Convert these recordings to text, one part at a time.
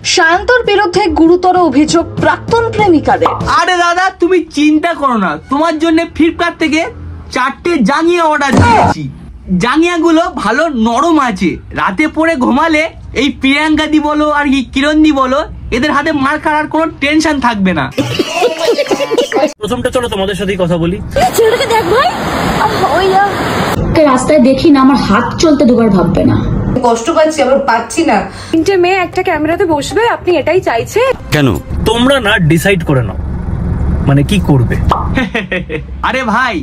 সায়ন্তর বিরুদ্ধে গুরুতর অভিযোগ প্রাক্তন প্রেমিকাদের। আরে দাদা তুমি চিন্তা করো না, তোমার জন্য ফ্লিপকার্ট থেকে 4টে জাঙ্গিয়া অর্ডার দিয়েছি। জাঙ্গিয়াগুলো ভালো নরম আছে, রাতে পরে ঘুমালে এই প্রিয়াঙ্কা দি বলো আর কি কিরণ দি বলো এদের হাতে মার খাওয়ার কোনো টেনশন থাকবে না। প্রথমটা চলো তোমাদের সাথেই কথা বলি। ছেলেটাকে দেখ ভাই, রাস্তায় দেখি না আমার হাত চলতে দুবার ভাববে না। কষ্ট পাচ্ছি, আবার পাচ্ছি না। 3টে মেয়ে একটা ক্যামেরাতে বসবে, আপনি এটাই চাইছে কেন? তোমরা না ডিসাইড করে নাও মানে কি করবে। আরে ভাই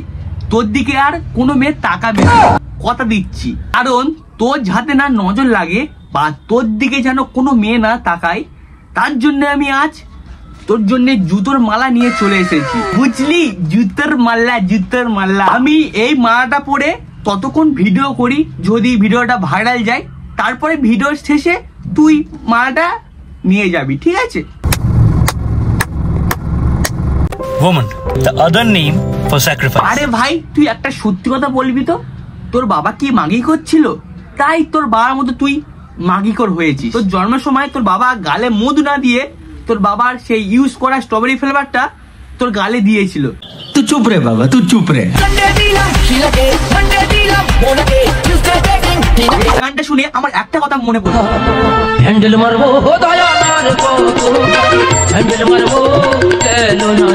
তোর দিকে আর কোনো মেয়ে তাকাবে না, কথা দিচ্ছি। কারণ তোর যাতে না নজর লাগে বা তোর দিকে যেন কোনো মেয়ে না তাকায়, তার জন্য আমি আজ তোর জন্য জুতোর মালা নিয়ে চলে এসেছি, বুঝলি? জুতোর মাল্লা। আমি এই মালাটা পরে ততক্ষণ ভিডিও করি, যদি ভিডিওটা ভাইরাল যায়, তারপরে ভিডিওর শেষে তুই মালাটা নিয়ে যাবি, ঠিক আছে? Woman, the other name for sacrifice. আরে ভাই তুই একটা সত্যি কথা বলবি তো, তোর বাবা কি মাগি করছিল, তাই তোর বাবার মতো তুই মাগিকর হয়েছিস। তোর জন্মের সময় তোর বাবা গালে মধু না দিয়ে তোর বাবার সেই ইউজ করা স্ট্রবেরি ফ্লেভারটা তোর গালে দিয়েছিল। তুই চুপ রে বাবা, তুই চুপ রে। গানটা শুনে আমার একটা কথা মনে পড়লো, হ্যান্ডেল মারবো দয়া মারবো, হ্যান্ডেল মারবো কেন না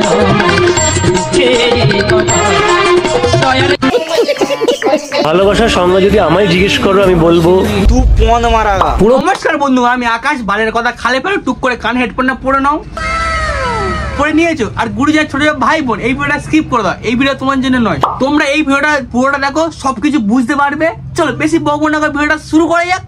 ভালোবাসার সঙ্গে যদি আমায় জিজ্ঞেস করো আমি বলবো তুই পন মারাগা। নমস্কার বন্ধু, আমি আকাশ। বালের কথা খালে ফেলে টুক করে কান হেডফোনটা পরে নাও, পরে নিয়েছো। আর গুরুজার ছোট ভাই বোন এই ভিডিওটা স্কিপ করে দাও, এই ভিডিও তোমার জন্য নয়। তোমরা এই ভিডিওটা পুরোটা দেখো, সবকিছু বুঝতে পারবে। চলো বেশি বকবো না, ভিডিওটা শুরু করা যাক।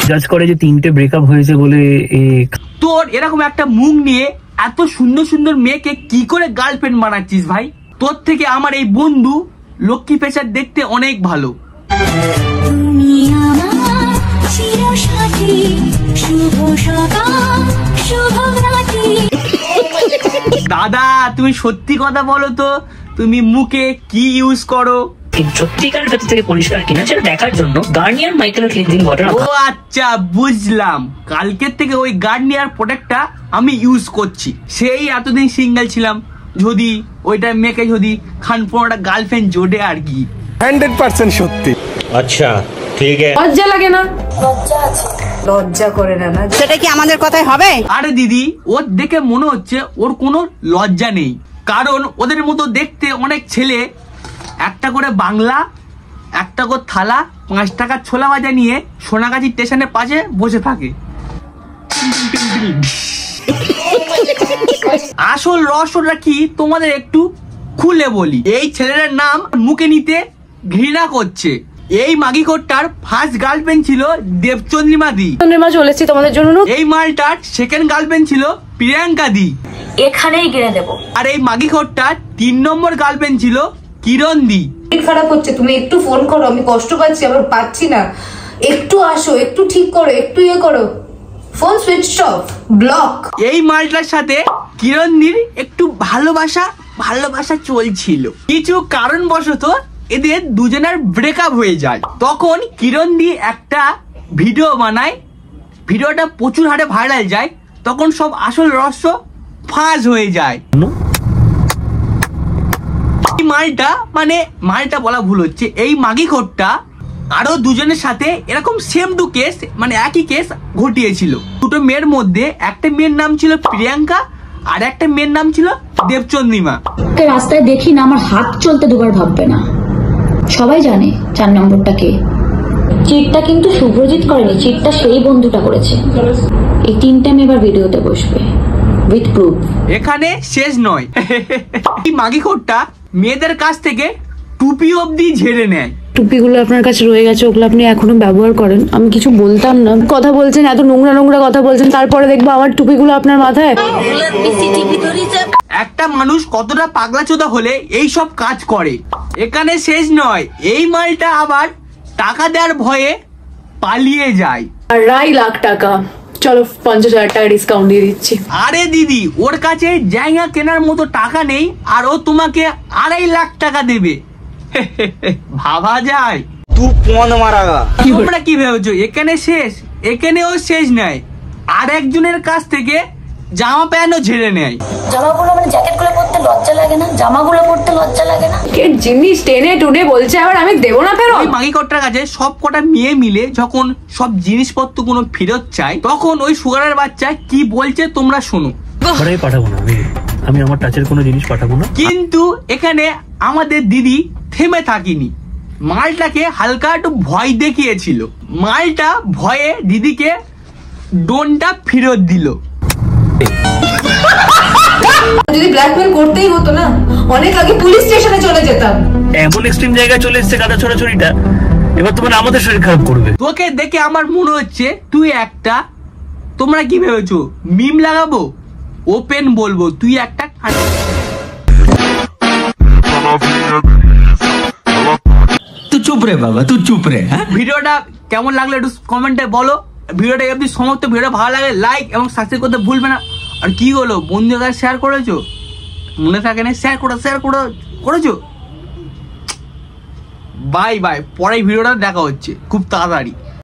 জাজ করে যে 3টে ব্রেকআপ হয়েছে বলে। তোর এরকম একটা মুখ নিয়ে এত সুন্দর সুন্দর মেয়েকে কি করে গার্লফ্রেন্ড বানাচ্ছিস ভাই? তোর থেকে আমার এই বন্ধু লক্ষ্মী পেশার দেখতে অনেক ভালো। দাদা তুমি সত্যি কথা বলো তো, তুমি মুখে কি ইউজ করো? সত্যিকার ভেতর থেকে পরিষ্কার কিনা সেটা দেখার জন্য গার্নিয়ার মাইকেল ক্লিনজিং ওয়াটার। ও আচ্ছা বুঝলাম, কালকের থেকে ওই গার্নিয়ার প্রোডাক্টটা আমি ইউজ করছি। সেই এতদিন সিঙ্গেল ছিলাম, যদি ওইটা মেয়েকে যদি খান 15টা গার্লফ্রেন্ড জোটে আর কি। 100% সত্যি। আচ্ছা ঠিক আছে। লজ্জা লাগে না? লজ্জা করে না? সেটা কি আমাদের কথাই হবে? আরে দিদি, ওর দেখে মনে হচ্ছে ওর কোনো লজ্জা নেই, কারণ ওদের মতো দেখতে অনেক ছেলে একটা করে বাংলা, একটা করে থালা, 5 টাকার ছোলা ভাজা নিয়ে সোনাগাছি স্টেশনের পাশে বসে থাকে। আসল রহস্যটা কি তোমাদের একটু খুলে বলি। এই ছেলেটার নাম মুখে নিতে ঘৃণা করছে। এই মাগিকোটটার ফার্স্ট গার্লফ্রেন্ড ছিল দেবচন্দ্রিমা দি। চন্দ্রিমা চলেছি তোমাদের জন্য। এই মালটার সেকেন্ড গার্লফ্রেন্ড ছিল প্রিয়াঙ্কা দি, এখানেই গিরে দেবো। আর এই মাগিকোটটার 3 নম্বর গার্লফ্রেন্ড ছিল কিরণ দি। খারাপ হচ্ছে, তুমি একটু ফোন করো, আমি কষ্ট পাচ্ছি, আবার পাচ্ছি না। একটু আসো, একটু ঠিক করো, একটু ইয়ে করো। Phone switch off, block. এই মালটার সাথে কিরণদির একটু ভালোবাসা চলছিল, কিছু কারণবশত এদের দুজনের ব্রেকআপ হয়ে যায়। তখন কিরণদি একটা ভিডিও বানায়, ভিডিওটা প্রচুর হারে ভাইরাল যায়। তখন সব আসল রহস্য ফাঁস হয়ে যায়। এই মালটা বলা ভুল হচ্ছে, এই মাগিখোরটা আরো দুজনের সাথে এরকম সেম টু কেস, মানে একই কেস ঘটিয়েছিল। দুটো মেয়ের মধ্যে একটা মেয়ের নাম ছিল প্রিয়াঙ্কা, আর একটা মেয়ের নাম ছিল দেবচন্দ্রিমা। রাস্তায় দেখি না আমার হাত চলতে দুবার ভাববে না। সবাই জানে 4 নম্বরটা কে। চিটটা কিন্তু শুভ্রজিৎ করেনি, চিটটা সেই বন্ধুটা করেছে। এই 3টে মেয়ে এবার ভিডিওতে বসবে উইথ প্রুফ। এখানে শেষ নয়, এই মাগিখোরটা মেয়েদের কাছ থেকে টুপি অবধি ঝেড়ে নেয়। টুপিগুলো আপনার কাছে রয়ে গেছে, ওগুলো আপনি এখনো ব্যবহার করেন। আমি কিছু বলতাম না, কথা বলছেন, এত নোংরা কথা বলছেন, তারপরে দেখবো আমার টুপিগুলো আপনার মাথায়। একটা মানুষ কতটা পাগলাচোদা হলে এই সব কাজ করে। এখানে শেষ নয়, এই মালটা আবার টাকা দেওয়ার ভয়ে পালিয়ে যায়। 2.5 লাখ টাকা, চলো 50,000 টাকা ডিসকাউন্ট দিয়ে দিচ্ছি। আরে দিদি, ওর কাছে জায়গা কেনার মতো টাকা নেই, আর ও তোমাকে 2.5 লাখ টাকা দেবে। ভাবা যায়? तू कौन मारागा? তোমরা কি ভেবেছো এখানে শেষ? এখানেও শেষ নাই, আর একজনের কাছ থেকে জামা প্যান্টও ঝেড়ে নেয়। জামাগুলো মানে জ্যাকেটগুলো পরতে লজ্জা লাগে না? জামাগুলো পরতে লজ্জা লাগে না? কে জিনিস টেনে টুনে বলছে আবার আমি দেবো না ফেরত। ওই মাগি কটার কাছে সব কটা মেয়ে মিলে যখন সব জিনিসপত্র কোনো ফেরত চায়, তখন ওই সুগারের বাচ্চা কি বলছে তোমরা শোনো। ঘরেই পাঠাবো না আমি আমার টাচের কোনো জিনিস পাঠাবো না। কিন্তু এখানে আমাদের দিদি থেমে থাকিনি, মালটাকে হালকা একটু ভয় দেখিয়েছিল। মালটা ভয়ে দিদিকে ডোনটা ফেরত দিল। যদি ব্ল্যাকমেল করতেই হতো না, অনেক আগে পুলিশ স্টেশনে চলে যেতাম। এমন এক্সট্রিম জায়গায় চলে এসেছে গাদা ছড়াছড়িটা, এবার তোমার আমাদের শরীর খারাপ করবে। তোকে দেখে আমার মনে হচ্ছে তুই একটা, তোমরা কি ভেবেছো মিম লাগাবো? ওপেন বলবো, তুই একটা তুই চুপ রে বাবা, তুই চুপ রে। ভিডিওটা কেমন লাগলো একটু কমেন্টে বলো। ভিডিওটা যদি সমস্ত ভিডিও ভালো লাগে লাইক এবং সাবস্ক্রাইব করতে ভুলবে না। আর কি হলো বন্ধুদের কাছে শেয়ার করেছো? মনে থাকে না, শেয়ার করেছো। বাই বাই, পরে ভিডিওটা দেখা হচ্ছে খুব তাড়াতাড়ি।